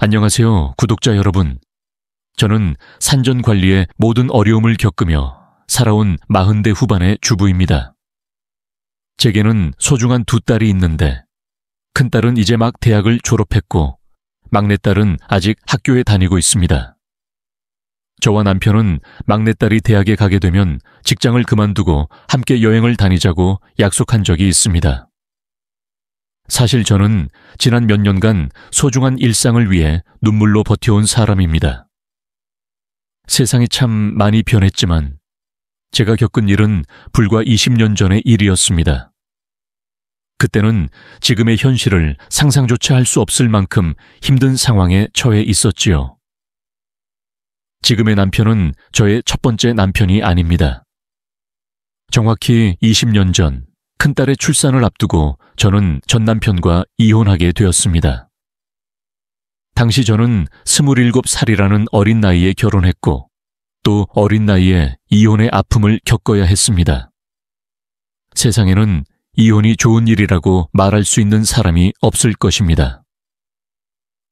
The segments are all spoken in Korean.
안녕하세요, 구독자 여러분. 저는 산전 관리에 모든 어려움을 겪으며 살아온 40대 후반의 주부입니다. 제게는 소중한 두 딸이 있는데 큰딸은 이제 막 대학을 졸업했고 막내딸은 아직 학교에 다니고 있습니다. 저와 남편은 막내딸이 대학에 가게 되면 직장을 그만두고 함께 여행을 다니자고 약속한 적이 있습니다. 사실 저는 지난 몇 년간 소중한 일상을 위해 눈물로 버텨온 사람입니다. 세상이 참 많이 변했지만 제가 겪은 일은 불과 20년 전의 일이었습니다. 그때는 지금의 현실을 상상조차 할 수 없을 만큼 힘든 상황에 처해 있었지요. 지금의 남편은 저의 첫 번째 남편이 아닙니다. 정확히 20년 전 큰딸의 출산을 앞두고 저는 전 남편과 이혼하게 되었습니다. 당시 저는 27살이라는 어린 나이에 결혼했고 또 어린 나이에 이혼의 아픔을 겪어야 했습니다. 세상에는 이혼이 좋은 일이라고 말할 수 있는 사람이 없을 것입니다.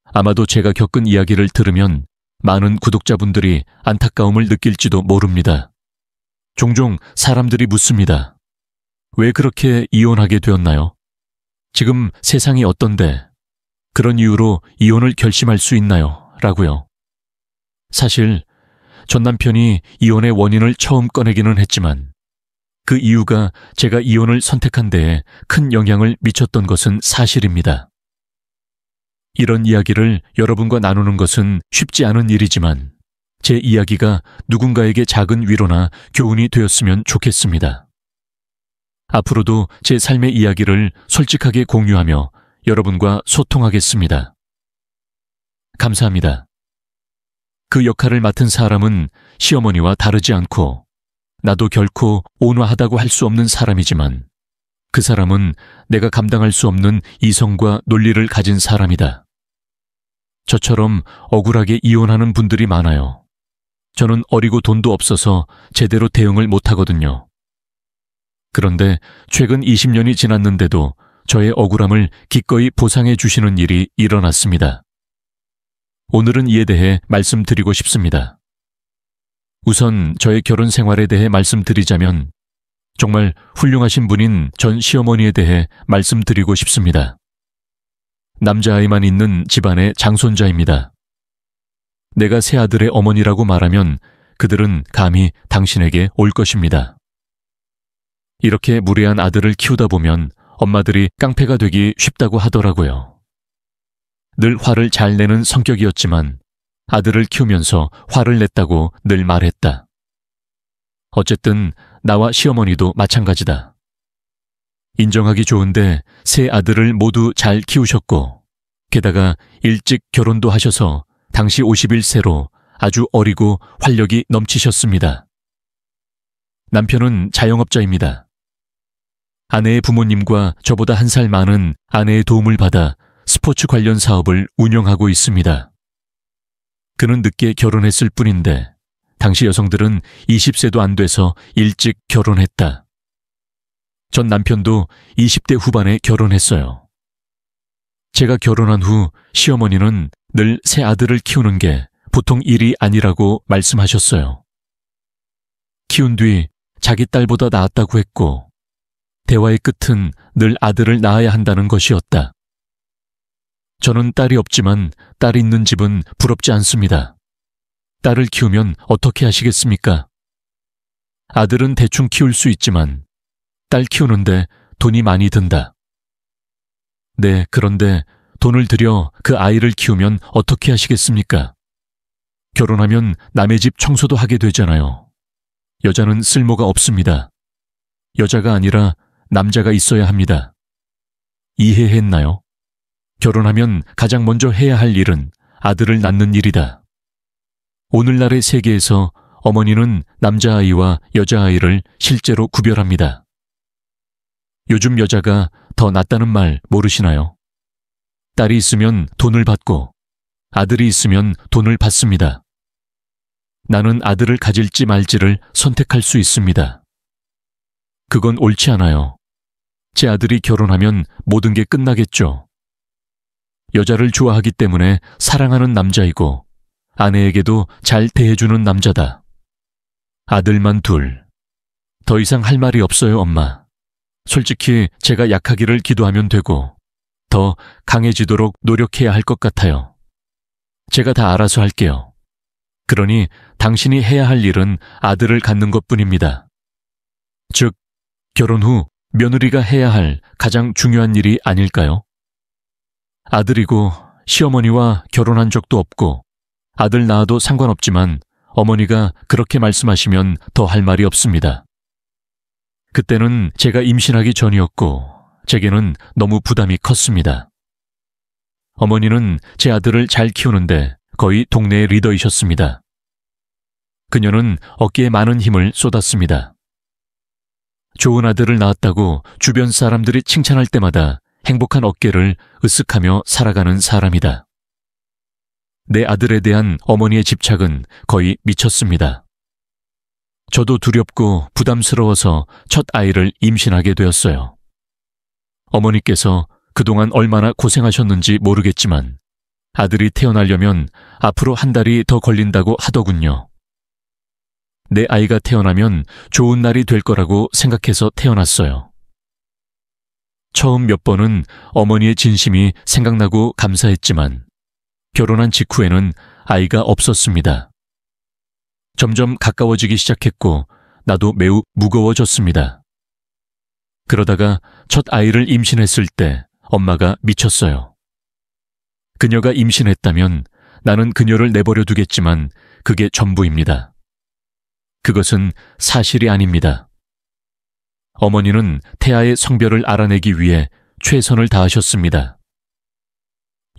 아마도 제가 겪은 이야기를 들으면 많은 구독자분들이 안타까움을 느낄지도 모릅니다. 종종 사람들이 묻습니다. 왜 그렇게 이혼하게 되었나요? 지금 세상이 어떤데 그런 이유로 이혼을 결심할 수 있나요? 라고요. 사실 전 남편이 이혼의 원인을 처음 꺼내기는 했지만 그 이유가 제가 이혼을 선택한 데에 큰 영향을 미쳤던 것은 사실입니다. 이런 이야기를 여러분과 나누는 것은 쉽지 않은 일이지만 제 이야기가 누군가에게 작은 위로나 교훈이 되었으면 좋겠습니다. 앞으로도 제 삶의 이야기를 솔직하게 공유하며 여러분과 소통하겠습니다. 감사합니다. 그 역할을 맡은 사람은 시어머니와 다르지 않고 나도 결코 온화하다고 할 수 없는 사람이지만 그 사람은 내가 감당할 수 없는 이성과 논리를 가진 사람이다. 저처럼 억울하게 이혼하는 분들이 많아요. 저는 어리고 돈도 없어서 제대로 대응을 못하거든요. 그런데 최근 20년이 지났는데도 저의 억울함을 기꺼이 보상해 주시는 일이 일어났습니다. 오늘은 이에 대해 말씀드리고 싶습니다. 우선 저의 결혼 생활에 대해 말씀드리자면 정말 훌륭하신 분인 전 시어머니에 대해 말씀드리고 싶습니다. 남자아이만 있는 집안의 장손자입니다. 내가 세 아들의 어머니라고 말하면 그들은 감히 당신에게 올 것입니다. 이렇게 무례한 아들을 키우다 보면 엄마들이 깡패가 되기 쉽다고 하더라고요. 늘 화를 잘 내는 성격이었지만 아들을 키우면서 화를 냈다고 늘 말했다. 어쨌든 나와 시어머니도 마찬가지다. 인정하기 좋은데 세 아들을 모두 잘 키우셨고 게다가 일찍 결혼도 하셔서 당시 51세로 아주 어리고 활력이 넘치셨습니다. 남편은 자영업자입니다. 아내의 부모님과 저보다 1살 많은 아내의 도움을 받아 스포츠 관련 사업을 운영하고 있습니다. 그는 늦게 결혼했을 뿐인데 당시 여성들은 20세도 안 돼서 일찍 결혼했다. 전 남편도 20대 후반에 결혼했어요. 제가 결혼한 후 시어머니는 늘 새 아들을 키우는 게 보통 일이 아니라고 말씀하셨어요. 키운 뒤 자기 딸보다 나았다고 했고 대화의 끝은 늘 아들을 낳아야 한다는 것이었다. 저는 딸이 없지만 딸이 있는 집은 부럽지 않습니다. 딸을 키우면 어떻게 하시겠습니까? 아들은 대충 키울 수 있지만 딸 키우는데 돈이 많이 든다. 네, 그런데 돈을 들여 그 아이를 키우면 어떻게 하시겠습니까? 결혼하면 남의 집 청소도 하게 되잖아요. 여자는 쓸모가 없습니다. 여자가 아니라 남자가 있어야 합니다. 이해했나요? 결혼하면 가장 먼저 해야 할 일은 아들을 낳는 일이다. 오늘날의 세계에서 어머니는 남자아이와 여자아이를 실제로 구별합니다. 요즘 여자가 더 낫다는 말 모르시나요? 딸이 있으면 돈을 받고 아들이 있으면 돈을 받습니다. 나는 아들을 가질지 말지를 선택할 수 있습니다. 그건 옳지 않아요. 제 아들이 결혼하면 모든 게 끝나겠죠. 여자를 좋아하기 때문에 사랑하는 남자이고 아내에게도 잘 대해주는 남자다. 아들만 둘. 더 이상 할 말이 없어요, 엄마. 솔직히 제가 약하기를 기도하면 되고 더 강해지도록 노력해야 할 것 같아요. 제가 다 알아서 할게요. 그러니 당신이 해야 할 일은 아들을 갖는 것뿐입니다. 즉, 결혼 후 며느리가 해야 할 가장 중요한 일이 아닐까요? 아들이고 시어머니와 결혼한 적도 없고 아들 낳아도 상관없지만 어머니가 그렇게 말씀하시면 더 할 말이 없습니다. 그때는 제가 임신하기 전이었고 제게는 너무 부담이 컸습니다. 어머니는 제 아들을 잘 키우는데 거의 동네의 리더이셨습니다. 그녀는 어깨에 많은 힘을 쏟았습니다. 좋은 아들을 낳았다고 주변 사람들이 칭찬할 때마다 행복한 어깨를 으쓱하며 살아가는 사람이다. 내 아들에 대한 어머니의 집착은 거의 미쳤습니다. 저도 두렵고 부담스러워서 첫 아이를 임신하게 되었어요. 어머니께서 그동안 얼마나 고생하셨는지 모르겠지만 아들이 태어나려면 앞으로 한 달이 더 걸린다고 하더군요. 내 아이가 태어나면 좋은 날이 될 거라고 생각해서 태어났어요. 처음 몇 번은 어머니의 진심이 생각나고 감사했지만 결혼한 직후에는 아이가 없었습니다. 점점 가까워지기 시작했고 나도 매우 무거워졌습니다. 그러다가 첫 아이를 임신했을 때 엄마가 미쳤어요. 그녀가 임신했다면 나는 그녀를 내버려 두겠지만 그게 전부입니다. 그것은 사실이 아닙니다. 어머니는 태아의 성별을 알아내기 위해 최선을 다하셨습니다.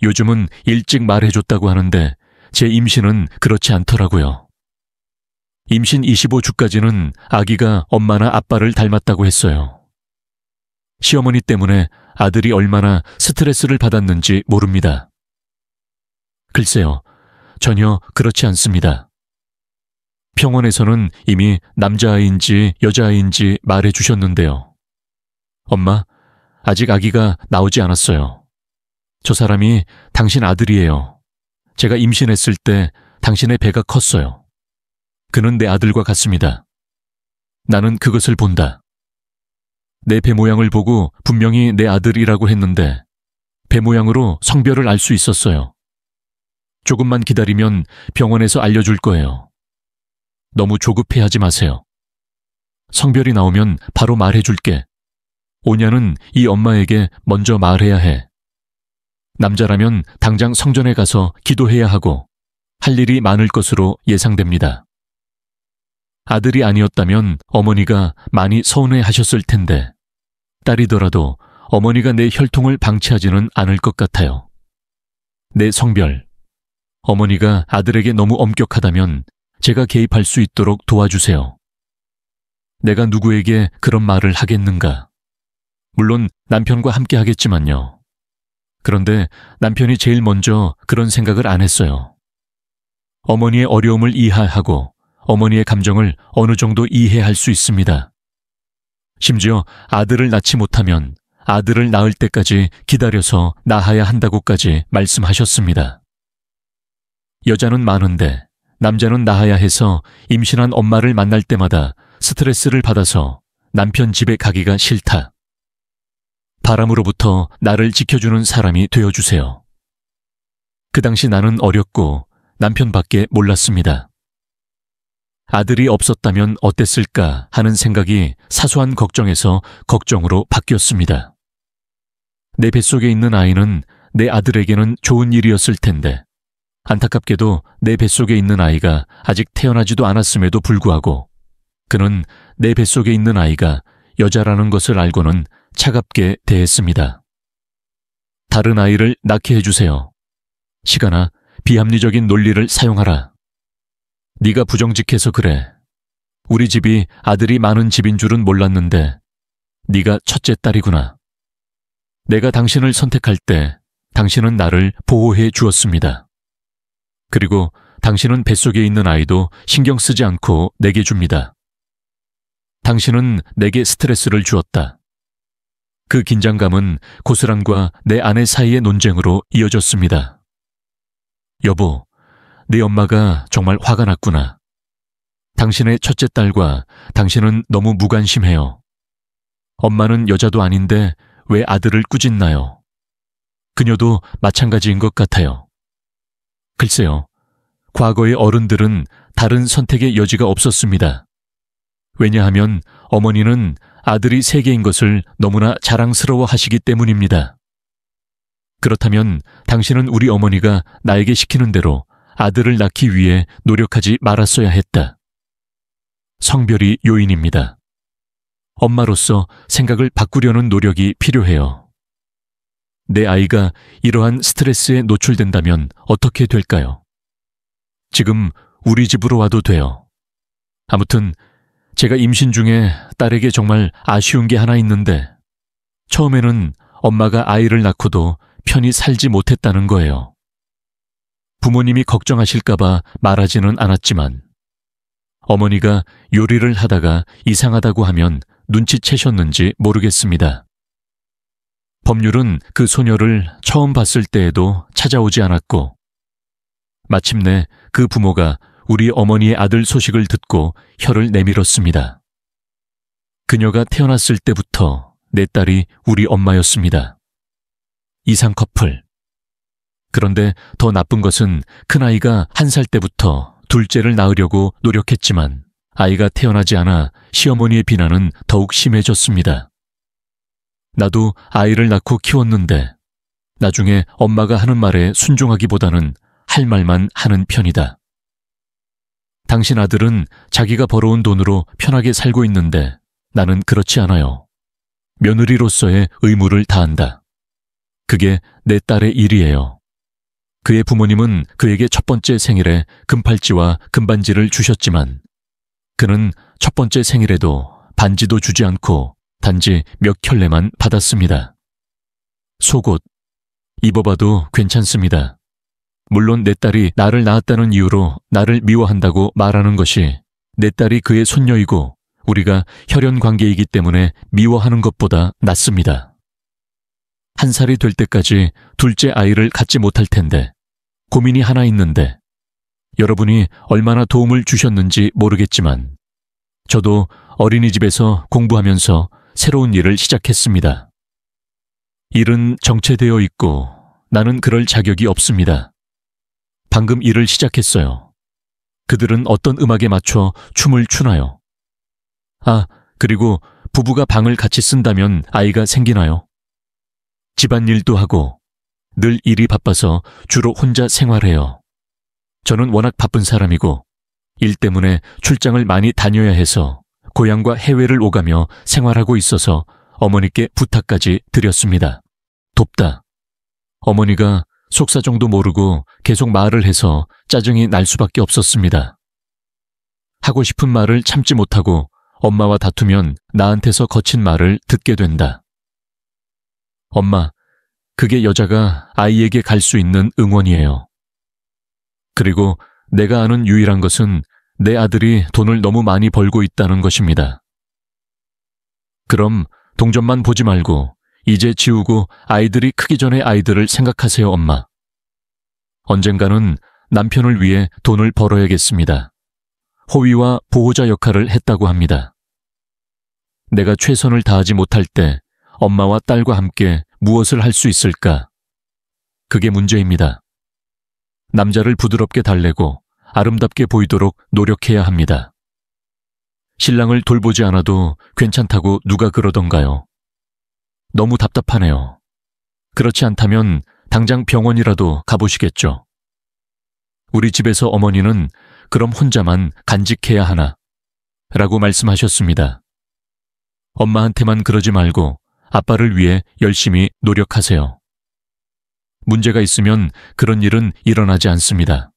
요즘은 일찍 말해줬다고 하는데 제 임신은 그렇지 않더라고요. 임신 25주까지는 아기가 엄마나 아빠를 닮았다고 했어요. 시어머니 때문에 아들이 얼마나 스트레스를 받았는지 모릅니다. 글쎄요, 전혀 그렇지 않습니다. 병원에서는 이미 남자아이인지 여자아이인지 말해주셨는데요. 엄마, 아직 아기가 나오지 않았어요. 저 사람이 당신 아들이에요. 제가 임신했을 때 당신의 배가 컸어요. 그는 내 아들과 같습니다. 나는 그것을 본다. 내 배 모양을 보고 분명히 내 아들이라고 했는데 배 모양으로 성별을 알 수 있었어요. 조금만 기다리면 병원에서 알려줄 거예요. 너무 조급해하지 마세요. 성별이 나오면 바로 말해줄게. 오냐는 이 엄마에게 먼저 말해야 해. 남자라면 당장 성전에 가서 기도해야 하고 할 일이 많을 것으로 예상됩니다. 아들이 아니었다면 어머니가 많이 서운해하셨을 텐데 딸이더라도 어머니가 내 혈통을 방치하지는 않을 것 같아요. 내 성별, 어머니가 아들에게 너무 엄격하다면 제가 개입할 수 있도록 도와주세요. 내가 누구에게 그런 말을 하겠는가? 물론 남편과 함께 하겠지만요. 그런데 남편이 제일 먼저 그런 생각을 안 했어요. 어머니의 어려움을 이해하고 어머니의 감정을 어느 정도 이해할 수 있습니다. 심지어 아들을 낳지 못하면 아들을 낳을 때까지 기다려서 낳아야 한다고까지 말씀하셨습니다. 여자는 많은데 남자는 낳아야 해서 임신한 엄마를 만날 때마다 스트레스를 받아서 남편 집에 가기가 싫다. 바람으로부터 나를 지켜주는 사람이 되어주세요. 그 당시 나는 어렸고 남편밖에 몰랐습니다. 아들이 없었다면 어땠을까 하는 생각이 사소한 걱정에서 걱정으로 바뀌었습니다. 내 뱃속에 있는 아이는 내 아들에게는 좋은 일이었을 텐데 안타깝게도 내 뱃속에 있는 아이가 아직 태어나지도 않았음에도 불구하고 그는 내 뱃속에 있는 아이가 여자라는 것을 알고는 차갑게 대했습니다. 다른 아이를 낳게 해주세요. 시간아, 비합리적인 논리를 사용하라. 네가 부정직해서 그래. 우리 집이 아들이 많은 집인 줄은 몰랐는데 네가 첫째 딸이구나. 내가 당신을 선택할 때 당신은 나를 보호해 주었습니다. 그리고 당신은 뱃속에 있는 아이도 신경 쓰지 않고 내게 줍니다. 당신은 내게 스트레스를 주었다. 그 긴장감은 고스란과 내 아내 사이의 논쟁으로 이어졌습니다. 여보, 네 엄마가 정말 화가 났구나. 당신의 첫째 딸과 당신은 너무 무관심해요. 엄마는 여자도 아닌데 왜 아들을 꾸짖나요? 그녀도 마찬가지인 것 같아요. 글쎄요, 과거의 어른들은 다른 선택의 여지가 없었습니다. 왜냐하면 어머니는 아들이 세 개인 것을 너무나 자랑스러워 하시기 때문입니다. 그렇다면 당신은 우리 어머니가 나에게 시키는 대로 아들을 낳기 위해 노력하지 말았어야 했다. 성별이 요인입니다. 엄마로서 생각을 바꾸려는 노력이 필요해요. 내 아이가 이러한 스트레스에 노출된다면 어떻게 될까요? 지금 우리 집으로 와도 돼요. 아무튼 제가 임신 중에 딸에게 정말 아쉬운 게 하나 있는데 처음에는 엄마가 아이를 낳고도 편히 살지 못했다는 거예요. 부모님이 걱정하실까봐 말하지는 않았지만 어머니가 요리를 하다가 이상하다고 하면 눈치채셨는지 모르겠습니다. 법률은 그 소녀를 처음 봤을 때에도 찾아오지 않았고 마침내 그 부모가 우리 어머니의 아들 소식을 듣고 혀를 내밀었습니다. 그녀가 태어났을 때부터 내 딸이 우리 엄마였습니다. 이상 커플. 그런데 더 나쁜 것은 큰아이가 1살 때부터 둘째를 낳으려고 노력했지만 아이가 태어나지 않아 시어머니의 비난은 더욱 심해졌습니다. 나도 아이를 낳고 키웠는데 나중에 엄마가 하는 말에 순종하기보다는 할 말만 하는 편이다. 당신 아들은 자기가 벌어온 돈으로 편하게 살고 있는데 나는 그렇지 않아요. 며느리로서의 의무를 다한다. 그게 내 딸의 일이에요. 그의 부모님은 그에게 첫 번째 생일에 금팔찌와 금반지를 주셨지만 그는 첫 번째 생일에도 반지도 주지 않고 단지 몇 켤레만 받았습니다. 속옷, 입어봐도 괜찮습니다. 물론 내 딸이 나를 낳았다는 이유로 나를 미워한다고 말하는 것이 내 딸이 그의 손녀이고 우리가 혈연 관계이기 때문에 미워하는 것보다 낫습니다. 1살이 될 때까지 둘째 아이를 갖지 못할 텐데 고민이 하나 있는데 여러분이 얼마나 도움을 주셨는지 모르겠지만 저도 어린이집에서 공부하면서 새로운 일을 시작했습니다. 일은 정체되어 있고 나는 그럴 자격이 없습니다. 방금 일을 시작했어요. 그들은 어떤 음악에 맞춰 춤을 추나요? 아, 그리고 부부가 방을 같이 쓴다면 아이가 생기나요? 집안일도 하고 늘 일이 바빠서 주로 혼자 생활해요. 저는 워낙 바쁜 사람이고 일 때문에 출장을 많이 다녀야 해서 고향과 해외를 오가며 생활하고 있어서 어머니께 부탁까지 드렸습니다. 돕다. 어머니가 속사정도 모르고 계속 말을 해서 짜증이 날 수밖에 없었습니다. 하고 싶은 말을 참지 못하고 엄마와 다투면 나한테서 거친 말을 듣게 된다. 엄마, 그게 여자가 아이에게 갈 수 있는 응원이에요. 그리고 내가 아는 유일한 것은 내 아들이 돈을 너무 많이 벌고 있다는 것입니다. 그럼 동전만 보지 말고 이제 지우고 아이들이 크기 전에 아이들을 생각하세요, 엄마. 언젠가는 남편을 위해 돈을 벌어야겠습니다. 호위와 보호자 역할을 했다고 합니다. 내가 최선을 다하지 못할 때 엄마와 딸과 함께 무엇을 할 수 있을까? 그게 문제입니다. 남자를 부드럽게 달래고 아름답게 보이도록 노력해야 합니다. 신랑을 돌보지 않아도 괜찮다고 누가 그러던가요? 너무 답답하네요. 그렇지 않다면 당장 병원이라도 가보시겠죠. 우리 집에서 어머니는 그럼 혼자만 간직해야 하나? 라고 말씀하셨습니다. 엄마한테만 그러지 말고 아빠를 위해 열심히 노력하세요. 문제가 있으면 그런 일은 일어나지 않습니다.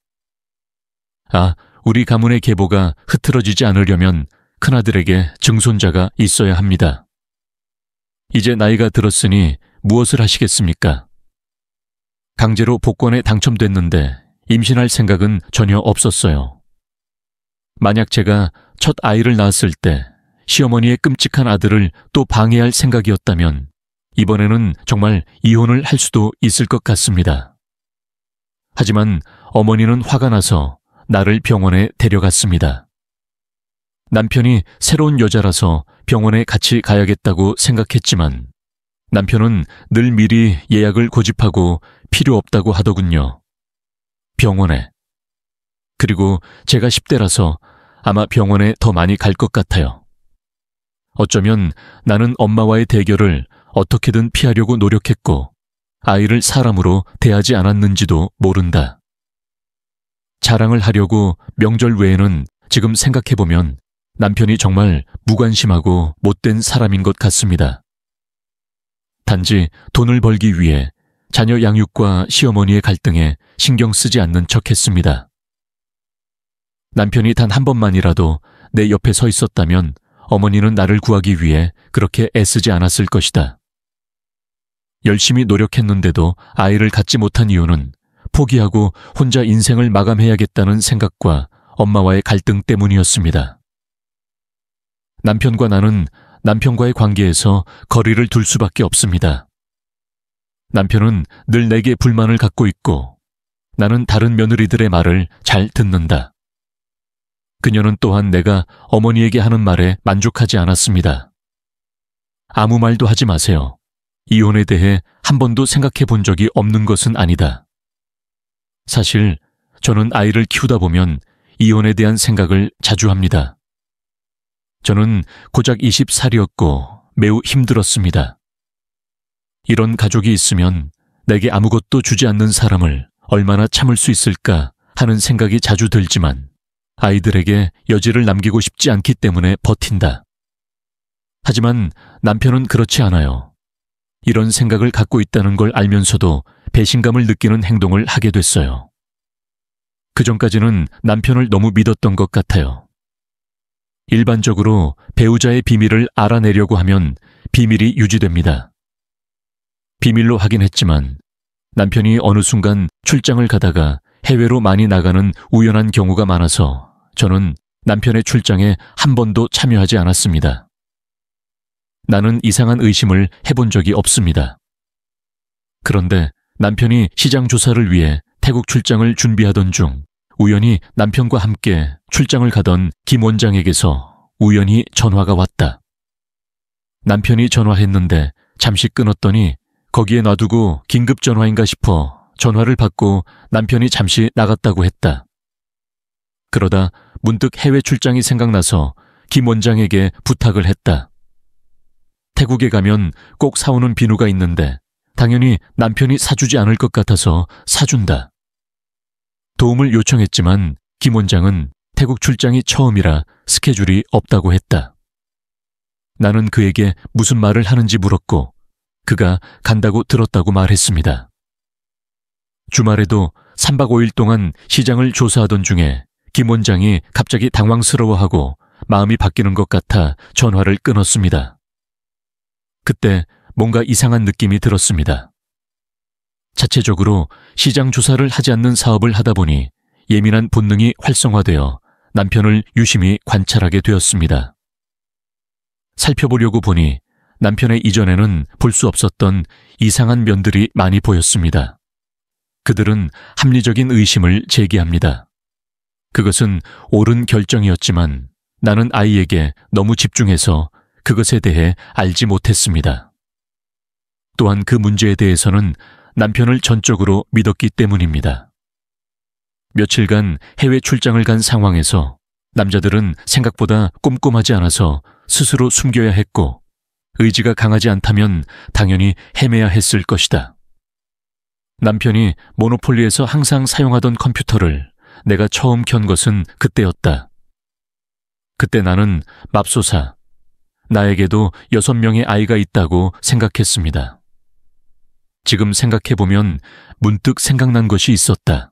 아, 우리 가문의 계보가 흐트러지지 않으려면 큰아들에게 증손자가 있어야 합니다. 이제 나이가 들었으니 무엇을 하시겠습니까? 강제로 복권에 당첨됐는데 임신할 생각은 전혀 없었어요. 만약 제가 첫 아이를 낳았을 때 시어머니의 끔찍한 아들을 또 방해할 생각이었다면 이번에는 정말 이혼을 할 수도 있을 것 같습니다. 하지만 어머니는 화가 나서 나를 병원에 데려갔습니다. 남편이 새로운 여자라서 병원에 같이 가야겠다고 생각했지만 남편은 늘 미리 예약을 고집하고 필요 없다고 하더군요. 병원에. 그리고 제가 10대라서 아마 병원에 더 많이 갈 것 같아요. 어쩌면 나는 엄마와의 대결을 어떻게든 피하려고 노력했고 아이를 사람으로 대하지 않았는지도 모른다. 자랑을 하려고 명절 외에는 지금 생각해보면 남편이 정말 무관심하고 못된 사람인 것 같습니다. 단지 돈을 벌기 위해 자녀 양육과 시어머니의 갈등에 신경 쓰지 않는 척 했습니다. 남편이 단 한 번만이라도 내 옆에 서 있었다면 어머니는 나를 구하기 위해 그렇게 애쓰지 않았을 것이다. 열심히 노력했는데도 아이를 갖지 못한 이유는 포기하고 혼자 인생을 마감해야겠다는 생각과 엄마와의 갈등 때문이었습니다. 남편과 나는 남편과의 관계에서 거리를 둘 수밖에 없습니다. 남편은 늘 내게 불만을 갖고 있고 나는 다른 며느리들의 말을 잘 듣는다. 그녀는 또한 내가 어머니에게 하는 말에 만족하지 않았습니다. 아무 말도 하지 마세요. 이혼에 대해 한 번도 생각해 본 적이 없는 것은 아니다. 사실 저는 아이를 키우다 보면 이혼에 대한 생각을 자주 합니다. 저는 고작 20살이었고 매우 힘들었습니다. 이런 가족이 있으면 내게 아무것도 주지 않는 사람을 얼마나 참을 수 있을까 하는 생각이 자주 들지만 아이들에게 여지를 남기고 싶지 않기 때문에 버틴다. 하지만 남편은 그렇지 않아요. 이런 생각을 갖고 있다는 걸 알면서도 배신감을 느끼는 행동을 하게 됐어요. 그전까지는 남편을 너무 믿었던 것 같아요. 일반적으로 배우자의 비밀을 알아내려고 하면 비밀이 유지됩니다. 비밀로 하긴 했지만 남편이 어느 순간 출장을 가다가 해외로 많이 나가는 우연한 경우가 많아서 저는 남편의 출장에 한 번도 참여하지 않았습니다. 나는 이상한 의심을 해본 적이 없습니다. 그런데 남편이 시장 조사를 위해 태국 출장을 준비하던 중 우연히 남편과 함께 출장을 가던 김 원장에게서 우연히 전화가 왔다. 남편이 전화했는데 잠시 끊었더니 거기에 놔두고 긴급 전화인가 싶어 전화를 받고 남편이 잠시 나갔다고 했다. 그러다 문득 해외 출장이 생각나서 김 원장에게 부탁을 했다. 태국에 가면 꼭 사오는 비누가 있는데 당연히 남편이 사주지 않을 것 같아서 사준다. 도움을 요청했지만 김 원장은 태국 출장이 처음이라 스케줄이 없다고 했다. 나는 그에게 무슨 말을 하는지 물었고 그가 간다고 들었다고 말했습니다. 주말에도 3박 5일 동안 시장을 조사하던 중에 김 원장이 갑자기 당황스러워하고 마음이 바뀌는 것 같아 전화를 끊었습니다. 그때 뭔가 이상한 느낌이 들었습니다. 자체적으로 시장 조사를 하지 않는 사업을 하다 보니 예민한 본능이 활성화되어 남편을 유심히 관찰하게 되었습니다. 살펴보려고 보니 남편의 이전에는 볼 수 없었던 이상한 면들이 많이 보였습니다. 그들은 합리적인 의심을 제기합니다. 그것은 옳은 결정이었지만 나는 아이에게 너무 집중해서 그것에 대해 알지 못했습니다. 또한 그 문제에 대해서는 남편을 전적으로 믿었기 때문입니다. 며칠간 해외 출장을 간 상황에서 남자들은 생각보다 꼼꼼하지 않아서 스스로 숨겨야 했고 의지가 강하지 않다면 당연히 헤매야 했을 것이다. 남편이 모노폴리에서 항상 사용하던 컴퓨터를 내가 처음 켠 것은 그때였다. 그때 나는 맙소사, 나에게도 6명의 아이가 있다고 생각했습니다. 지금 생각해보면 문득 생각난 것이 있었다.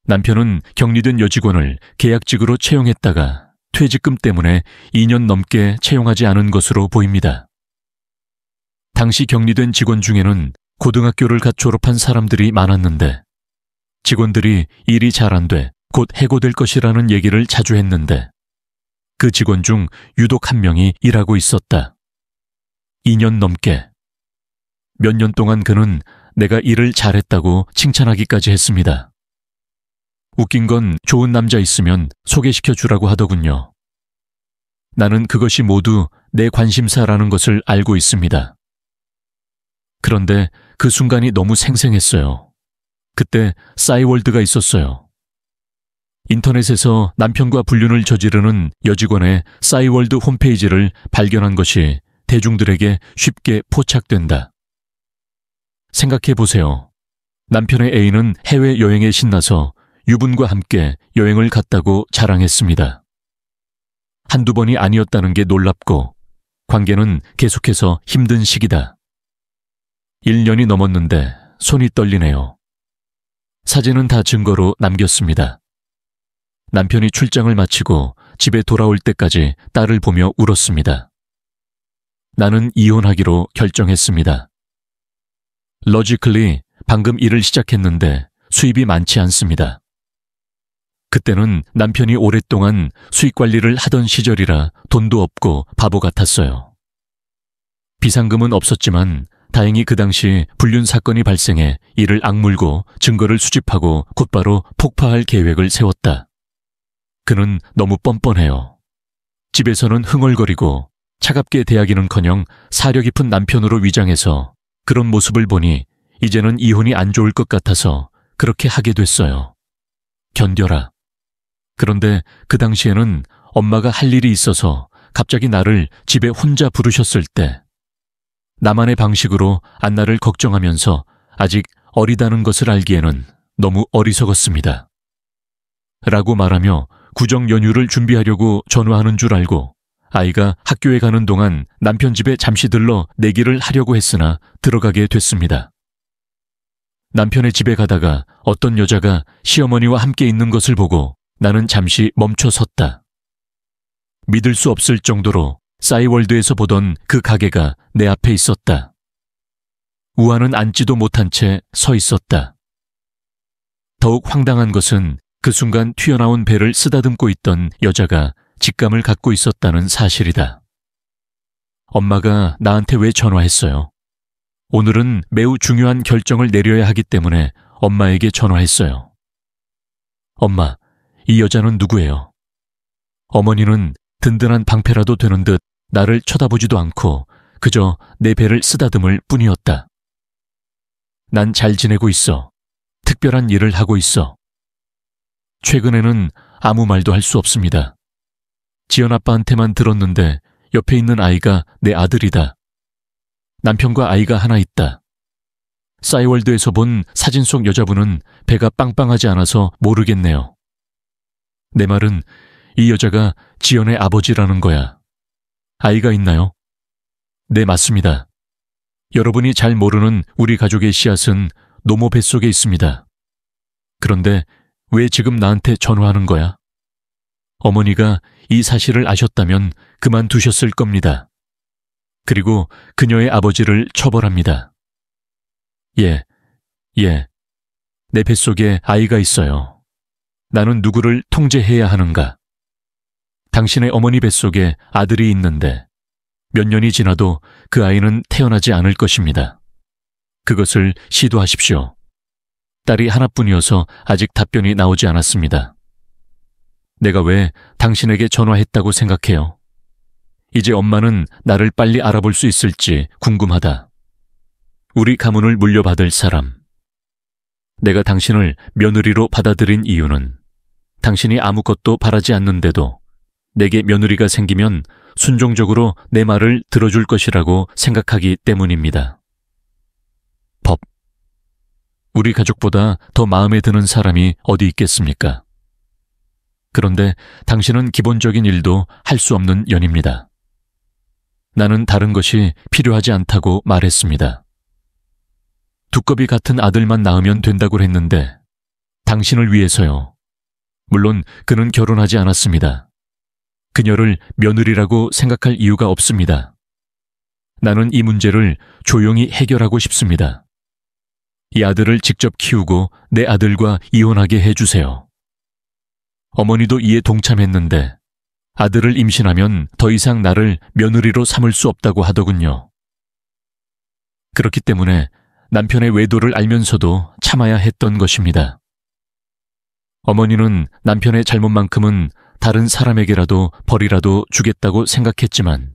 남편은 격리된 여직원을 계약직으로 채용했다가 퇴직금 때문에 2년 넘게 채용하지 않은 것으로 보입니다. 당시 격리된 직원 중에는 고등학교를 갓 졸업한 사람들이 많았는데 직원들이 일이 잘 안 돼 곧 해고될 것이라는 얘기를 자주 했는데 그 직원 중 유독 한 명이 일하고 있었다. 2년 넘게 몇 년 동안 그는 내가 일을 잘했다고 칭찬하기까지 했습니다. 웃긴 건 좋은 남자 있으면 소개시켜 주라고 하더군요. 나는 그것이 모두 내 관심사라는 것을 알고 있습니다. 그런데 그 순간이 너무 생생했어요. 그때 싸이월드가 있었어요. 인터넷에서 남편과 불륜을 저지르는 여직원의 싸이월드 홈페이지를 발견한 것이 대중들에게 쉽게 포착된다. 생각해 보세요. 남편의 애인은 해외여행에 신나서 유분과 함께 여행을 갔다고 자랑했습니다. 한두 번이 아니었다는 게 놀랍고 관계는 계속해서 힘든 시기다. 1년이 넘었는데 손이 떨리네요. 사진은 다 증거로 남겼습니다. 남편이 출장을 마치고 집에 돌아올 때까지 딸을 보며 울었습니다. 나는 이혼하기로 결정했습니다. 러지클리 방금 일을 시작했는데 수입이 많지 않습니다. 그때는 남편이 오랫동안 수익 관리를 하던 시절이라 돈도 없고 바보 같았어요. 비상금은 없었지만 다행히 그 당시 불륜 사건이 발생해 이를 악물고 증거를 수집하고 곧바로 폭파할 계획을 세웠다. 그는 너무 뻔뻔해요. 집에서는 흥얼거리고 차갑게 대하기는커녕 사려 깊은 남편으로 위장해서 그런 모습을 보니 이제는 이혼이 안 좋을 것 같아서 그렇게 하게 됐어요. 견뎌라. 그런데 그 당시에는 엄마가 할 일이 있어서 갑자기 나를 집에 혼자 부르셨을 때 나만의 방식으로 안나를 걱정하면서 아직 어리다는 것을 알기에는 너무 어리석었습니다. 라고 말하며 구정 연휴를 준비하려고 전화하는 줄 알고 아이가 학교에 가는 동안 남편 집에 잠시 들러 내기를 하려고 했으나 들어가게 됐습니다. 남편의 집에 가다가 어떤 여자가 시어머니와 함께 있는 것을 보고 나는 잠시 멈춰 섰다. 믿을 수 없을 정도로 싸이월드에서 보던 그 가게가 내 앞에 있었다. 우아는 앉지도 못한 채 서 있었다. 더욱 황당한 것은 그 순간 튀어나온 배를 쓰다듬고 있던 여자가 직감을 갖고 있었다는 사실이다. 엄마가 나한테 왜 전화했어요? 오늘은 매우 중요한 결정을 내려야 하기 때문에 엄마에게 전화했어요. 엄마, 이 여자는 누구예요? 어머니는 든든한 방패라도 되는 듯 나를 쳐다보지도 않고 그저 내 배를 쓰다듬을 뿐이었다. 난 잘 지내고 있어. 특별한 일을 하고 있어. 최근에는 아무 말도 할 수 없습니다. 지연 아빠한테만 들었는데 옆에 있는 아이가 내 아들이다. 남편과 아이가 하나 있다. 싸이월드에서 본 사진 속 여자분은 배가 빵빵하지 않아서 모르겠네요. 내 말은 이 여자가 지연의 아버지라는 거야. 아이가 있나요? 네, 맞습니다. 여러분이 잘 모르는 우리 가족의 씨앗은 노모 뱃속에 있습니다. 그런데 왜 지금 나한테 전화하는 거야? 어머니가 이 사실을 아셨다면 그만두셨을 겁니다. 그리고 그녀의 아버지를 처벌합니다. 예. 내 뱃속에 아이가 있어요. 나는 누구를 통제해야 하는가? 당신의 어머니 뱃속에 아들이 있는데 몇 년이 지나도 그 아이는 태어나지 않을 것입니다. 그것을 시도하십시오. 딸이 하나뿐이어서 아직 답변이 나오지 않았습니다. 내가 왜 당신에게 전화했다고 생각해요? 이제 엄마는 나를 빨리 알아볼 수 있을지 궁금하다. 우리 가문을 물려받을 사람. 내가 당신을 며느리로 받아들인 이유는 당신이 아무것도 바라지 않는데도 내게 며느리가 생기면 순종적으로 내 말을 들어줄 것이라고 생각하기 때문입니다. 법. 우리 가족보다 더 마음에 드는 사람이 어디 있겠습니까? 그런데 당신은 기본적인 일도 할 수 없는 년입니다. 나는 다른 것이 필요하지 않다고 말했습니다. 두꺼비 같은 아들만 낳으면 된다고 했는데 당신을 위해서요. 물론 그는 결혼하지 않았습니다. 그녀를 며느리라고 생각할 이유가 없습니다. 나는 이 문제를 조용히 해결하고 싶습니다. 이 아들을 직접 키우고 내 아들과 이혼하게 해주세요. 어머니도 이에 동참했는데 아들을 임신하면 더 이상 나를 며느리로 삼을 수 없다고 하더군요. 그렇기 때문에 남편의 외도를 알면서도 참아야 했던 것입니다. 어머니는 남편의 잘못만큼은 다른 사람에게라도 벌이라도 주겠다고 생각했지만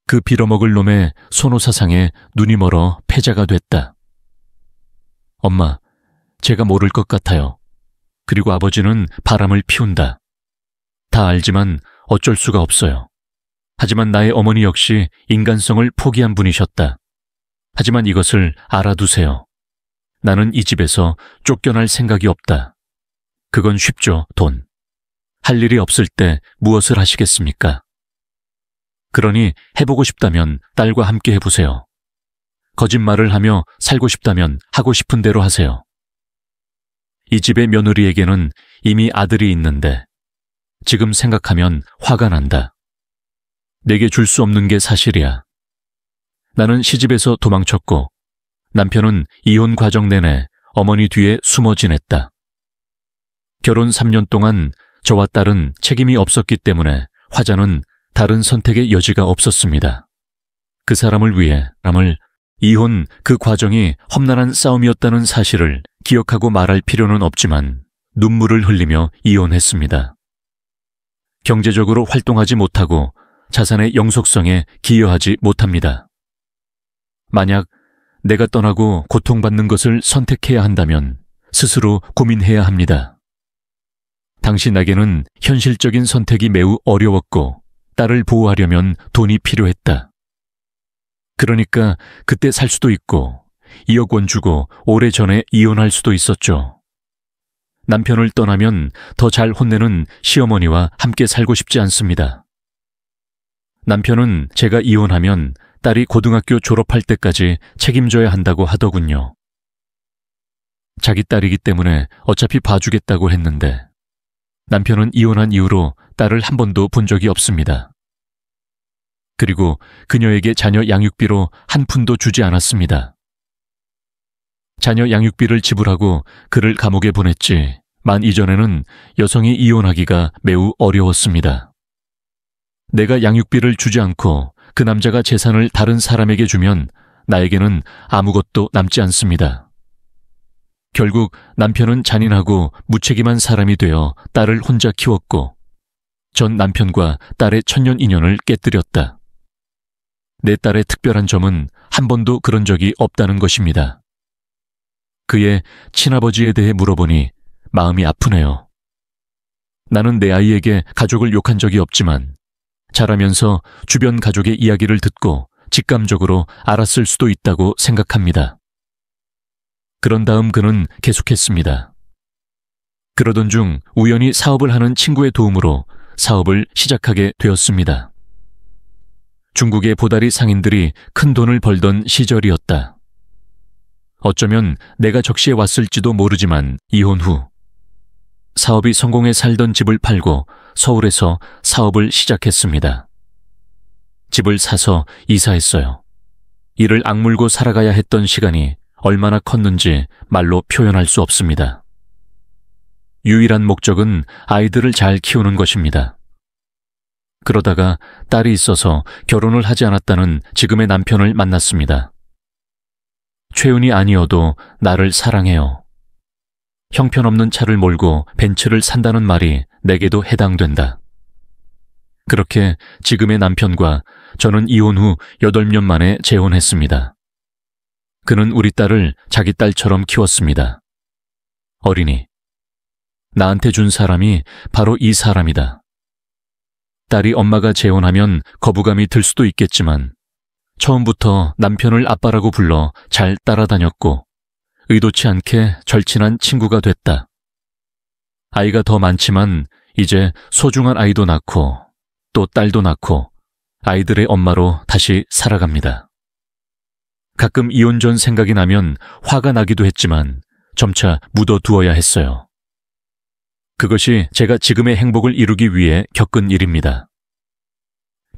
그 빌어먹을 놈의 손오사상에 눈이 멀어 패자가 됐다. 엄마, 제가 모를 것 같아요. 그리고 아버지는 바람을 피운다. 다 알지만 어쩔 수가 없어요. 하지만 나의 어머니 역시 인간성을 포기한 분이셨다. 하지만 이것을 알아두세요. 나는 이 집에서 쫓겨날 생각이 없다. 그건 쉽죠, 돈. 할 일이 없을 때 무엇을 하시겠습니까? 그러니 해보고 싶다면 딸과 함께 해보세요. 거짓말을 하며 살고 싶다면 하고 싶은 대로 하세요. 이 집의 며느리에게는 이미 아들이 있는데 지금 생각하면 화가 난다. 내게 줄 수 없는 게 사실이야. 나는 시집에서 도망쳤고 남편은 이혼 과정 내내 어머니 뒤에 숨어 지냈다. 결혼 3년 동안 저와 딸은 책임이 없었기 때문에 화자는 다른 선택의 여지가 없었습니다. 그 사람을 위해 이혼 그 과정이 험난한 싸움이었다는 사실을 기억하고 말할 필요는 없지만 눈물을 흘리며 이혼했습니다. 경제적으로 활동하지 못하고 자산의 영속성에 기여하지 못합니다. 만약 내가 떠나고 고통받는 것을 선택해야 한다면 스스로 고민해야 합니다. 당신에게는 현실적인 선택이 매우 어려웠고 딸을 보호하려면 돈이 필요했다. 그러니까 그때 살 수도 있고 2억 원 주고 오래전에 이혼할 수도 있었죠. 남편을 떠나면 더 잘 혼내는 시어머니와 함께 살고 싶지 않습니다. 남편은 제가 이혼하면 딸이 고등학교 졸업할 때까지 책임져야 한다고 하더군요. 자기 딸이기 때문에 어차피 봐주겠다고 했는데 남편은 이혼한 이후로 딸을 한 번도 본 적이 없습니다. 그리고 그녀에게 자녀 양육비로 한 푼도 주지 않았습니다. 자녀 양육비를 지불하고 그를 감옥에 보냈지 만 이전에는 여성이 이혼하기가 매우 어려웠습니다. 내가 양육비를 주지 않고 그 남자가 재산을 다른 사람에게 주면 나에게는 아무것도 남지 않습니다. 결국 남편은 잔인하고 무책임한 사람이 되어 딸을 혼자 키웠고 전 남편과 딸의 천년 인연을 깨뜨렸다. 내 딸의 특별한 점은 한 번도 그런 적이 없다는 것입니다. 그의 친아버지에 대해 물어보니 마음이 아프네요. 나는 내 아이에게 가족을 욕한 적이 없지만 자라면서 주변 가족의 이야기를 듣고 직감적으로 알았을 수도 있다고 생각합니다. 그런 다음 그는 계속했습니다. 그러던 중 우연히 사업을 하는 친구의 도움으로 사업을 시작하게 되었습니다. 중국의 보다리 상인들이 큰 돈을 벌던 시절이었다. 어쩌면 내가 적시에 왔을지도 모르지만 이혼 후 사업이 성공해 살던 집을 팔고 서울에서 사업을 시작했습니다. 집을 사서 이사했어요. 이를 악물고 살아가야 했던 시간이 얼마나 컸는지 말로 표현할 수 없습니다. 유일한 목적은 아이들을 잘 키우는 것입니다. 그러다가 딸이 있어서 결혼을 하지 않았다는 지금의 남편을 만났습니다. 최은이 아니어도 나를 사랑해요. 형편없는 차를 몰고 벤츠를 산다는 말이 내게도 해당된다. 그렇게 지금의 남편과 저는 이혼 후 8년 만에 재혼했습니다. 그는 우리 딸을 자기 딸처럼 키웠습니다. 어린이. 나한테 준 사람이 바로 이 사람이다. 딸이 엄마가 재혼하면 거부감이 들 수도 있겠지만 처음부터 남편을 아빠라고 불러 잘 따라다녔고 의도치 않게 절친한 친구가 됐다. 아이가 더 많지만 이제 소중한 아이도 낳고 또 딸도 낳고 아이들의 엄마로 다시 살아갑니다. 가끔 이혼 전 생각이 나면 화가 나기도 했지만 점차 묻어두어야 했어요. 그것이 제가 지금의 행복을 이루기 위해 겪은 일입니다.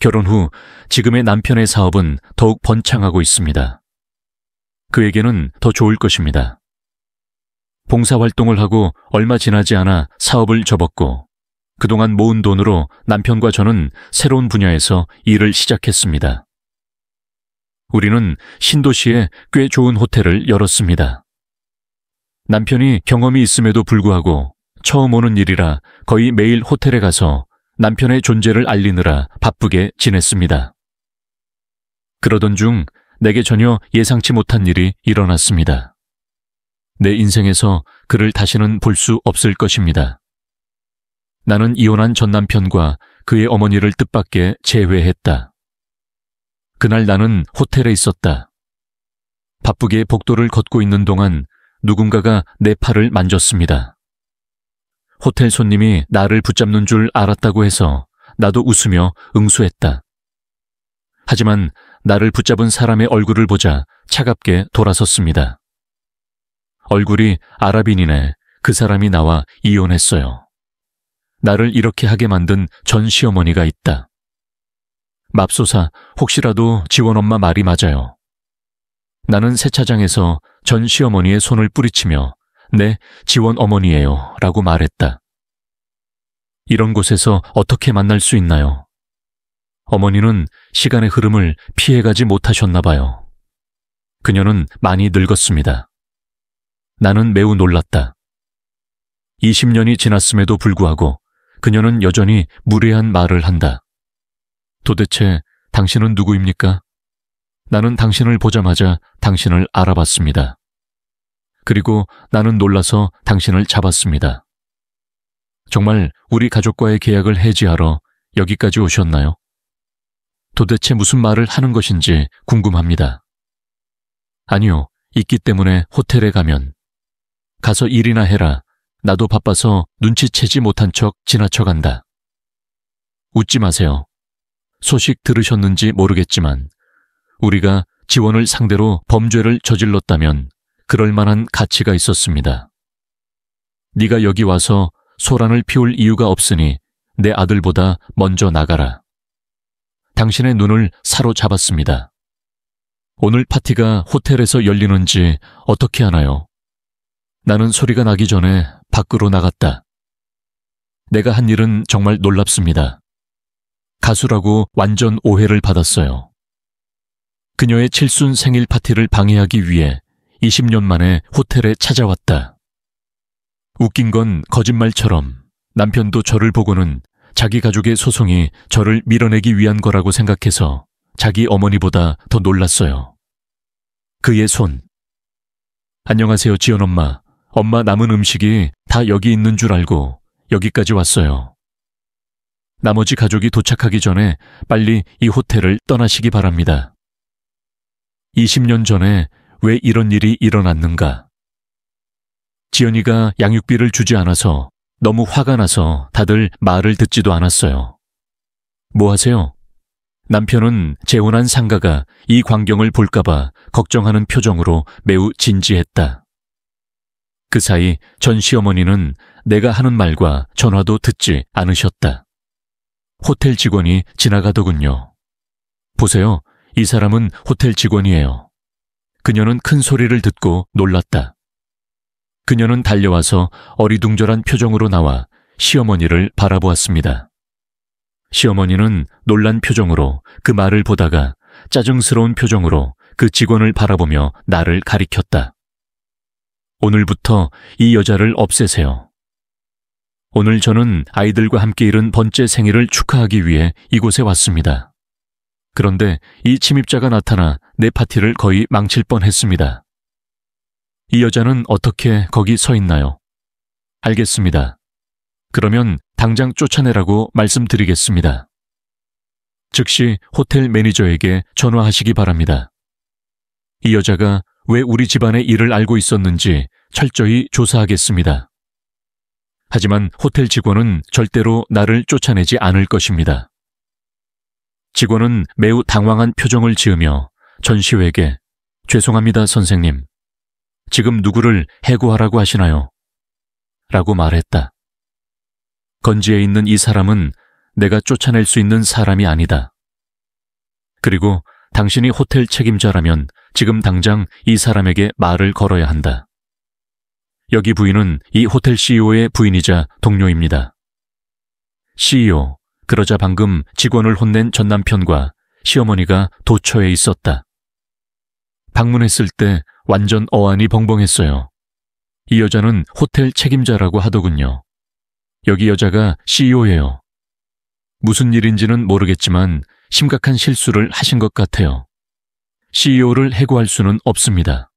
결혼 후 지금의 남편의 사업은 더욱 번창하고 있습니다. 그에게는 더 좋을 것입니다. 봉사활동을 하고 얼마 지나지 않아 사업을 접었고 그동안 모은 돈으로 남편과 저는 새로운 분야에서 일을 시작했습니다. 우리는 신도시에 꽤 좋은 호텔을 열었습니다. 남편이 경험이 있음에도 불구하고 처음 오는 일이라 거의 매일 호텔에 가서 남편의 존재를 알리느라 바쁘게 지냈습니다. 그러던 중 내게 전혀 예상치 못한 일이 일어났습니다. 내 인생에서 그를 다시는 볼 수 없을 것입니다. 나는 이혼한 전 남편과 그의 어머니를 뜻밖의 재회했다. 그날 나는 호텔에 있었다. 바쁘게 복도를 걷고 있는 동안 누군가가 내 팔을 만졌습니다. 호텔 손님이 나를 붙잡는 줄 알았다고 해서 나도 웃으며 응수했다. 하지만 나를 붙잡은 사람의 얼굴을 보자 차갑게 돌아섰습니다. 얼굴이 아랍인이네. 그 사람이 나와 이혼했어요. 나를 이렇게 하게 만든 전 시어머니가 있다. 맙소사, 혹시라도 지원 엄마 말이 맞아요. 나는 세차장에서 전 시어머니의 손을 뿌리치며 네, 지원 어머니예요 라고 말했다. 이런 곳에서 어떻게 만날 수 있나요? 어머니는 시간의 흐름을 피해가지 못하셨나 봐요. 그녀는 많이 늙었습니다. 나는 매우 놀랐다. 20년이 지났음에도 불구하고 그녀는 여전히 무례한 말을 한다. 도대체 당신은 누구입니까? 나는 당신을 보자마자 당신을 알아봤습니다. 그리고 나는 놀라서 당신을 잡았습니다. 정말 우리 가족과의 계약을 해지하러 여기까지 오셨나요? 도대체 무슨 말을 하는 것인지 궁금합니다. 아니요, 있기 때문에 호텔에 가서 일이나 해라. 나도 바빠서 눈치채지 못한 척 지나쳐간다. 웃지 마세요. 소식 들으셨는지 모르겠지만 우리가 지원을 상대로 범죄를 저질렀다면 그럴 만한 가치가 있었습니다. 네가 여기 와서 소란을 피울 이유가 없으니 내 아들보다 먼저 나가라. 당신의 눈을 사로잡았습니다. 오늘 파티가 호텔에서 열리는지 어떻게 하나요? 나는 소리가 나기 전에 밖으로 나갔다. 내가 한 일은 정말 놀랍습니다. 가수라고 완전 오해를 받았어요. 그녀의 칠순 생일 파티를 방해하기 위해 20년 만에 호텔에 찾아왔다. 웃긴 건 거짓말처럼 남편도 저를 보고는 자기 가족의 소송이 저를 밀어내기 위한 거라고 생각해서 자기 어머니보다 더 놀랐어요. 그의 손. 안녕하세요, 지연 엄마. 엄마 남은 음식이 다 여기 있는 줄 알고 여기까지 왔어요. 나머지 가족이 도착하기 전에 빨리 이 호텔을 떠나시기 바랍니다. 20년 전에 왜 이런 일이 일어났는가? 지연이가 양육비를 주지 않아서 너무 화가 나서 다들 말을 듣지도 않았어요. 뭐 하세요? 남편은 재혼한 상가가 이 광경을 볼까봐 걱정하는 표정으로 매우 진지했다. 그 사이 전 시어머니는 내가 하는 말과 전화도 듣지 않으셨다. 호텔 직원이 지나가더군요. 보세요. 이 사람은 호텔 직원이에요. 그녀는 큰 소리를 듣고 놀랐다. 그녀는 달려와서 어리둥절한 표정으로 나와 시어머니를 바라보았습니다. 시어머니는 놀란 표정으로 그 말을 보다가 짜증스러운 표정으로 그 직원을 바라보며 나를 가리켰다. 오늘부터 이 여자를 없애세요. 오늘 저는 아이들과 함께 이른 번째 생일을 축하하기 위해 이곳에 왔습니다. 그런데 이 침입자가 나타나 내 파티를 거의 망칠 뻔했습니다. 이 여자는 어떻게 거기 서 있나요? 알겠습니다. 그러면 당장 쫓아내라고 말씀드리겠습니다. 즉시 호텔 매니저에게 전화하시기 바랍니다. 이 여자가 왜 우리 집안의 일을 알고 있었는지 철저히 조사하겠습니다. 하지만 호텔 직원은 절대로 나를 쫓아내지 않을 것입니다. 직원은 매우 당황한 표정을 지으며 전시회에게 죄송합니다, 선생님. 지금 누구를 해고하라고 하시나요? 라고 말했다. 건지에 있는 이 사람은 내가 쫓아낼 수 있는 사람이 아니다. 그리고 당신이 호텔 책임자라면 지금 당장 이 사람에게 말을 걸어야 한다. 여기 부인은 이 호텔 CEO의 부인이자 동료입니다. CEO, 그러자 방금 직원을 혼낸 전 남편과 시어머니가 도처에 있었다. 방문했을 때 완전 어안이 벙벙했어요. 이 여자는 호텔 책임자라고 하더군요. 여기 여자가 CEO예요. 무슨 일인지는 모르겠지만 심각한 실수를 하신 것 같아요. CEO를 해고할 수는 없습니다.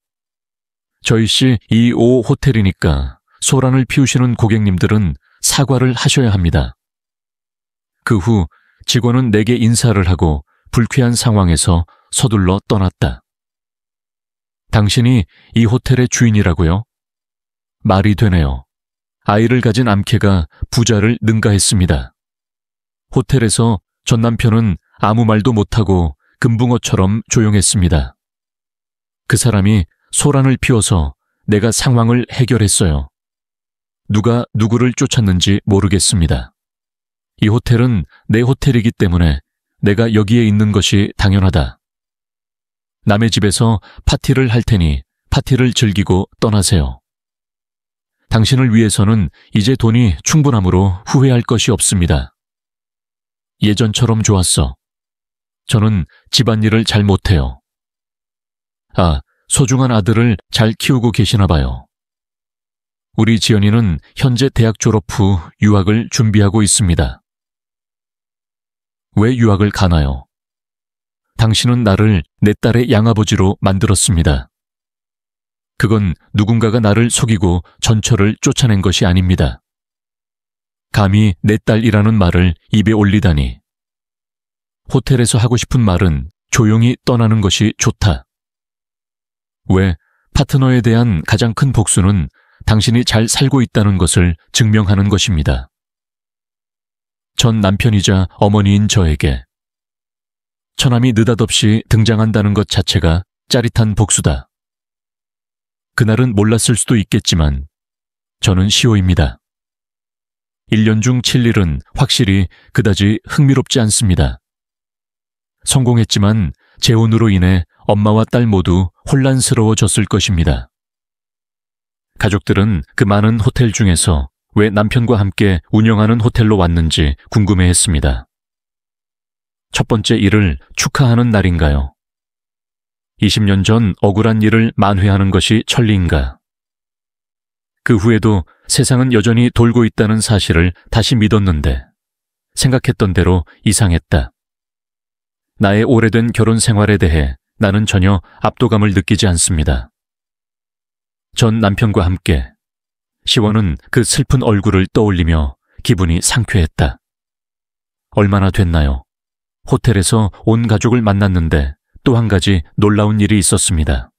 저희 씨 2.5 호텔이니까 소란을 피우시는 고객님들은 사과를 하셔야 합니다. 그 후 직원은 내게 인사를 하고 불쾌한 상황에서 서둘러 떠났다. 당신이 이 호텔의 주인이라고요? 말이 되네요. 아이를 가진 암캐가 부자를 능가했습니다. 호텔에서 전 남편은 아무 말도 못하고 금붕어처럼 조용했습니다. 그 사람이 소란을 피워서 내가 상황을 해결했어요. 누가 누구를 쫓았는지 모르겠습니다. 이 호텔은 내 호텔이기 때문에 내가 여기에 있는 것이 당연하다. 남의 집에서 파티를 할 테니 파티를 즐기고 떠나세요. 당신을 위해서는 이제 돈이 충분하므로 후회할 것이 없습니다. 예전처럼 좋았어. 저는 집안일을 잘 못해요. 아, 소중한 아들을 잘 키우고 계시나 봐요. 우리 지연이는 현재 대학 졸업 후 유학을 준비하고 있습니다. 왜 유학을 가나요? 당신은 나를 내 딸의 양아버지로 만들었습니다. 그건 누군가가 나를 속이고 전처를 쫓아낸 것이 아닙니다. 감히 내 딸이라는 말을 입에 올리다니. 호텔에서 하고 싶은 말은 조용히 떠나는 것이 좋다. 왜 파트너에 대한 가장 큰 복수는 당신이 잘 살고 있다는 것을 증명하는 것입니다. 전 남편이자 어머니인 저에게 처남이 느닷없이 등장한다는 것 자체가 짜릿한 복수다. 그날은 몰랐을 수도 있겠지만 저는 시호입니다. 1년 중 7일은 확실히 그다지 흥미롭지 않습니다. 성공했지만 재혼으로 인해 엄마와 딸 모두 혼란스러워졌을 것입니다. 가족들은 그 많은 호텔 중에서 왜 남편과 함께 운영하는 호텔로 왔는지 궁금해했습니다. 첫 번째 일을 축하하는 날인가요? 20년 전 억울한 일을 만회하는 것이 천리인가? 그 후에도 세상은 여전히 돌고 있다는 사실을 다시 믿었는데 생각했던 대로 이상했다. 나의 오래된 결혼 생활에 대해 나는 전혀 압도감을 느끼지 않습니다. 전 남편과 함께 시원은 그 슬픈 얼굴을 떠올리며 기분이 상쾌했다. 얼마나 됐나요? 호텔에서 온 가족을 만났는데 또 한 가지 놀라운 일이 있었습니다.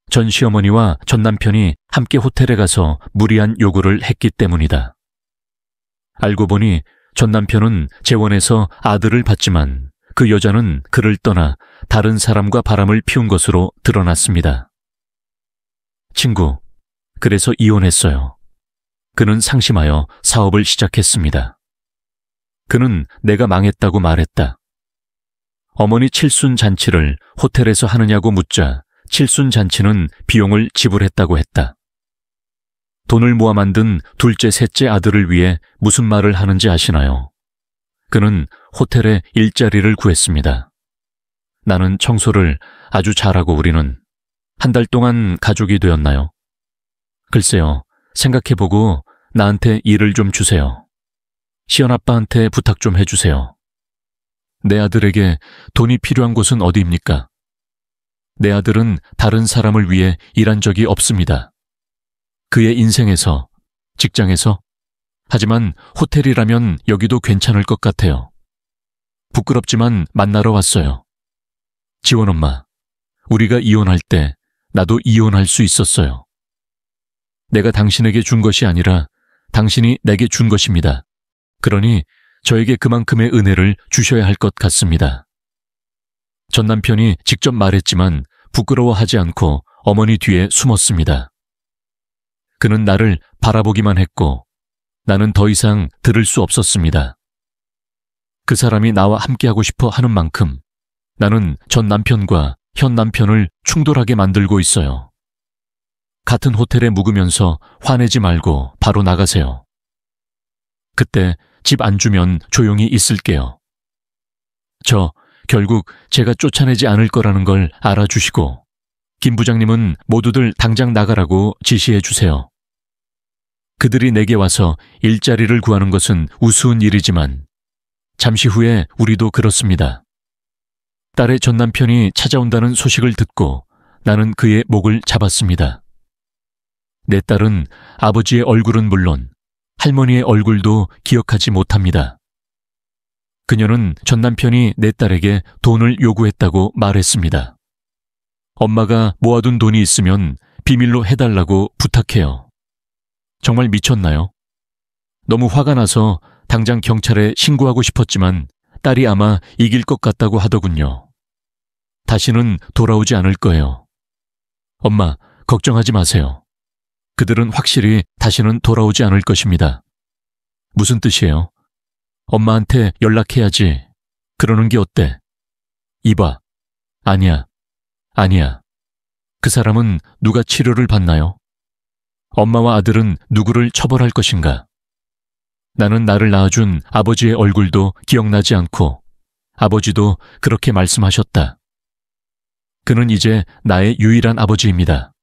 전 시어머니와 전 남편이 함께 호텔에 가서 무리한 요구를 했기 때문이다. 알고 보니 전 남편은 재혼해서 아들을 봤지만 그 여자는 그를 떠나 다른 사람과 바람을 피운 것으로 드러났습니다. 친구, 그래서 이혼했어요. 그는 상심하여 사업을 시작했습니다. 그는 내가 망했다고 말했다. 어머니 칠순 잔치를 호텔에서 하느냐고 묻자 칠순 잔치는 비용을 지불했다고 했다. 돈을 모아 만든 둘째, 셋째 아들을 위해 무슨 말을 하는지 아시나요? 그는 호텔에 일자리를 구했습니다. 나는 청소를 아주 잘하고 우리는 한 달 동안 가족이 되었나요? 글쎄요, 생각해보고 나한테 일을 좀 주세요. 시연아빠한테 부탁 좀 해주세요. 내 아들에게 돈이 필요한 곳은 어디입니까? 내 아들은 다른 사람을 위해 일한 적이 없습니다. 그의 인생에서, 직장에서, 하지만 호텔이라면 여기도 괜찮을 것 같아요. 부끄럽지만 만나러 왔어요. 지원 엄마, 우리가 이혼할 때 나도 이혼할 수 있었어요. 내가 당신에게 준 것이 아니라 당신이 내게 준 것입니다. 그러니 저에게 그만큼의 은혜를 주셔야 할 것 같습니다. 전 남편이 직접 말했지만 부끄러워하지 않고 어머니 뒤에 숨었습니다. 그는 나를 바라보기만 했고 나는 더 이상 들을 수 없었습니다. 그 사람이 나와 함께하고 싶어 하는 만큼 나는 전 남편과 현 남편을 충돌하게 만들고 있어요. 같은 호텔에 묵으면서 화내지 말고 바로 나가세요. 그때 집 안 주면 조용히 있을게요. 저 결국 제가 쫓아내지 않을 거라는 걸 알아주시고 김 부장님은 모두들 당장 나가라고 지시해 주세요. 그들이 내게 와서 일자리를 구하는 것은 우스운 일이지만 잠시 후에 우리도 그렇습니다. 딸의 전 남편이 찾아온다는 소식을 듣고 나는 그의 목을 잡았습니다. 내 딸은 아버지의 얼굴은 물론 할머니의 얼굴도 기억하지 못합니다. 그녀는 전 남편이 내 딸에게 돈을 요구했다고 말했습니다. 엄마가 모아둔 돈이 있으면 비밀로 해달라고 부탁해요. 정말 미쳤나요? 너무 화가 나서 당장 경찰에 신고하고 싶었지만 딸이 아마 이길 것 같다고 하더군요. 다시는 돌아오지 않을 거예요. 엄마, 걱정하지 마세요. 그들은 확실히 다시는 돌아오지 않을 것입니다. 무슨 뜻이에요? 엄마한테 연락해야지. 그러는 게 어때? 이봐. 아니야. 그 사람은 누가 치료를 받나요? 엄마와 아들은 누구를 처벌할 것인가? 나는 나를 낳아준 아버지의 얼굴도 기억나지 않고 아버지도 그렇게 말씀하셨다. 그는 이제 나의 유일한 아버지입니다.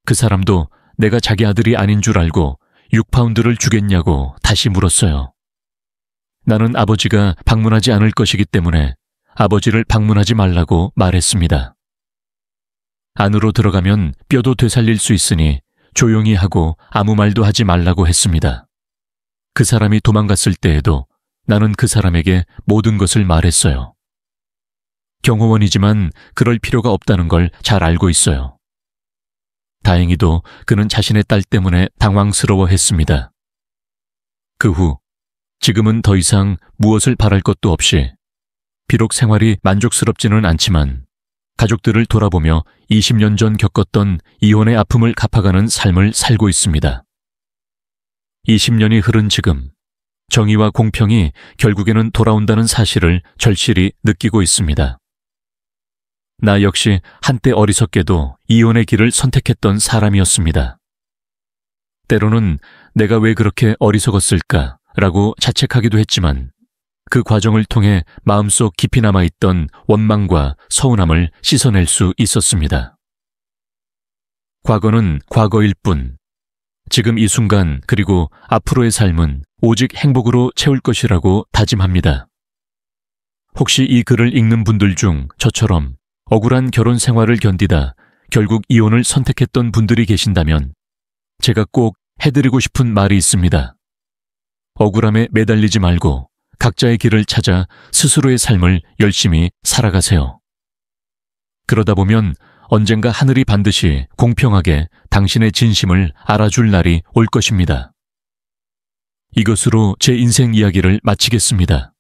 그 사람도 내가 자기 아들이 아닌 줄 알고 6파운드를 주겠냐고 다시 물었어요. 나는 아버지가 방문하지 않을 것이기 때문에 아버지를 방문하지 말라고 말했습니다. 안으로 들어가면 뼈도 되살릴 수 있으니 조용히 하고 아무 말도 하지 말라고 했습니다. 그 사람이 도망갔을 때에도 나는 그 사람에게 모든 것을 말했어요. 경호원이지만 그럴 필요가 없다는 걸 잘 알고 있어요. 다행히도 그는 자신의 딸 때문에 당황스러워했습니다. 그 후 지금은 더 이상 무엇을 바랄 것도 없이 비록 생활이 만족스럽지는 않지만 가족들을 돌아보며 20년 전 겪었던 이혼의 아픔을 갚아가는 삶을 살고 있습니다. 20년이 흐른 지금 정의와 공평이 결국에는 돌아온다는 사실을 절실히 느끼고 있습니다. 나 역시 한때 어리석게도 이혼의 길을 선택했던 사람이었습니다. 때로는 내가 왜 그렇게 어리석었을까라고 자책하기도 했지만 그 과정을 통해 마음속 깊이 남아있던 원망과 서운함을 씻어낼 수 있었습니다. 과거는 과거일 뿐, 지금 이 순간 그리고 앞으로의 삶은 오직 행복으로 채울 것이라고 다짐합니다. 혹시 이 글을 읽는 분들 중 저처럼 억울한 결혼 생활을 견디다 결국 이혼을 선택했던 분들이 계신다면 제가 꼭 해드리고 싶은 말이 있습니다. 억울함에 매달리지 말고 각자의 길을 찾아 스스로의 삶을 열심히 살아가세요. 그러다 보면 언젠가 하늘이 반드시 공평하게 당신의 진심을 알아줄 날이 올 것입니다. 이것으로 제 인생 이야기를 마치겠습니다.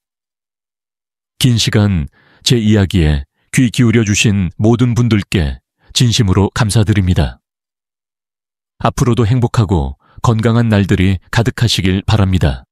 긴 시간 제 이야기에 귀 기울여 주신 모든 분들께 진심으로 감사드립니다. 앞으로도 행복하고 건강한 날들이 가득하시길 바랍니다.